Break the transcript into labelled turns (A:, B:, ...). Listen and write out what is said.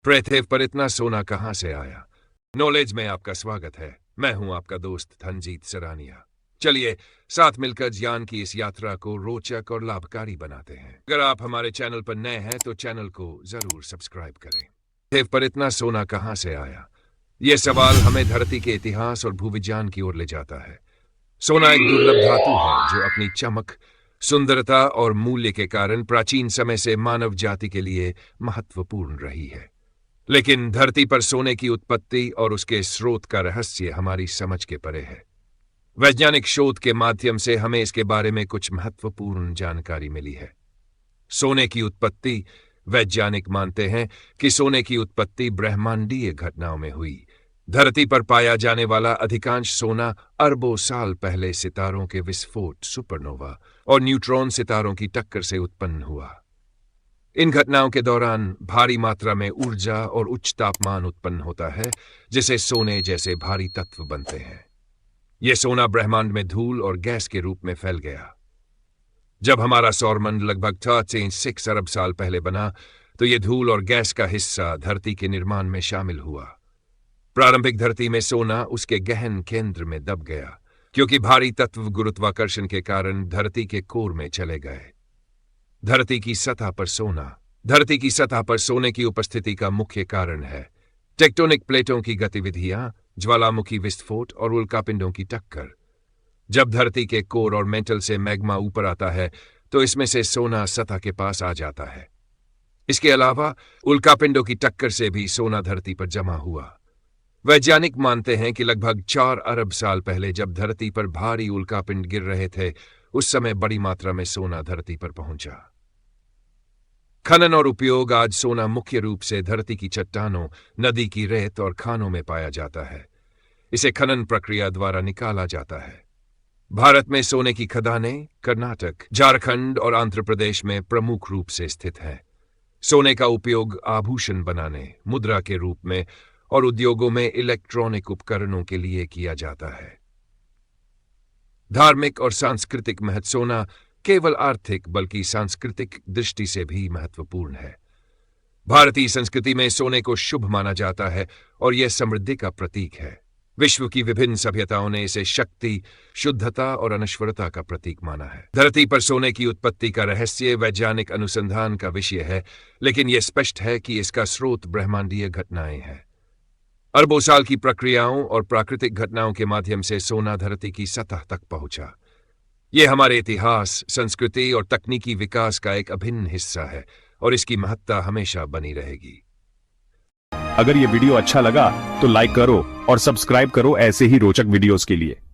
A: पृथ्वी पर इतना सोना कहाँ से आया? नॉलेज में आपका स्वागत है। मैं हूं आपका दोस्त धनजीत सरानिया। चलिए साथ मिलकर ज्ञान की इस यात्रा को रोचक और लाभकारी बनाते हैं। अगर आप हमारे चैनल पर नए हैं तो चैनल को जरूर सब्सक्राइब करें। पृथ्वी पर इतना सोना कहाँ से आया? यह सवाल हमें धरती के इतिहास और भूविज्ञान की ओर ले जाता है। सोना एक दुर्लभ धातु है जो अपनी चमक, सुंदरता और मूल्य के कारण प्राचीन समय से मानव जाति के लिए महत्वपूर्ण रही है। लेकिन धरती पर सोने की उत्पत्ति और उसके स्रोत का रहस्य हमारी समझ के परे है। वैज्ञानिक शोध के माध्यम से हमें इसके बारे में कुछ महत्वपूर्ण जानकारी मिली है। सोने की उत्पत्ति। वैज्ञानिक मानते हैं कि सोने की उत्पत्ति ब्रह्मांडीय घटनाओं में हुई। धरती पर पाया जाने वाला अधिकांश सोना अरबों साल पहले सितारों के विस्फोट, सुपरनोवा और न्यूट्रॉन सितारों की टक्कर से उत्पन्न हुआ। इन घटनाओं के दौरान भारी मात्रा में ऊर्जा और उच्च तापमान उत्पन्न होता है, जिसे सोने जैसे भारी तत्व बनते हैं। यह सोना ब्रह्मांड में धूल और गैस के रूप में फैल गया। जब हमारा सौरमंडल लगभग 6 अरब साल पहले बना, तो यह धूल और गैस का हिस्सा धरती के निर्माण में शामिल हुआ। प्रारंभिक धरती में सोना उसके गहन केंद्र में दब गया, क्योंकि भारी तत्व गुरुत्वाकर्षण के कारण धरती के कोर में चले गए। धरती की सतह पर सोने की उपस्थिति का मुख्य कारण है टेक्टोनिक प्लेटों की गतिविधियां, ज्वालामुखी विस्फोट और उल्कापिंडों की टक्कर। जब धरती के कोर और मेंटल से मैग्मा ऊपर आता है, तो इसमें से सोना सतह के पास आ जाता है। इसके अलावा उल्कापिंडों की टक्कर से भी सोना धरती पर जमा हुआ। वैज्ञानिक मानते हैं कि लगभग 4 अरब साल पहले जब धरती पर भारी उल्कापिंड गिर रहे थे, उस समय बड़ी मात्रा में सोना धरती पर पहुंचा। खनन और उपयोग। आज सोना मुख्य रूप से धरती की चट्टानों, नदी की रेत और खानों में पाया जाता है। इसे खनन प्रक्रिया द्वारा निकाला जाता है। भारत में सोने की खदानें कर्नाटक, झारखंड और आंध्र प्रदेश में प्रमुख रूप से स्थित हैं। सोने का उपयोग आभूषण बनाने, मुद्रा के रूप में और उद्योगों में इलेक्ट्रॉनिक उपकरणों के लिए किया जाता है। धार्मिक और सांस्कृतिक महत्व। सोना केवल आर्थिक बल्कि सांस्कृतिक दृष्टि से भी महत्वपूर्ण है। भारतीय संस्कृति में सोने को शुभ माना जाता है और यह समृद्धि का प्रतीक है। विश्व की विभिन्न सभ्यताओं ने इसे शक्ति, शुद्धता और अनश्वरता का प्रतीक माना है। धरती पर सोने की उत्पत्ति का रहस्य वैज्ञानिक अनुसंधान का विषय है, लेकिन यह स्पष्ट है कि इसका स्रोत ब्रह्मांडीय घटनाएं हैं। अरबों साल की प्रक्रियाओं और प्राकृतिक घटनाओं के माध्यम से सोना धरती की सतह तक पहुंचा। यह हमारे इतिहास, संस्कृति और तकनीकी विकास का एक अभिन्न हिस्सा है और इसकी महत्ता हमेशा बनी रहेगी।
B: अगर ये वीडियो अच्छा लगा तो लाइक करो और सब्सक्राइब करो ऐसे ही रोचक वीडियोस के लिए।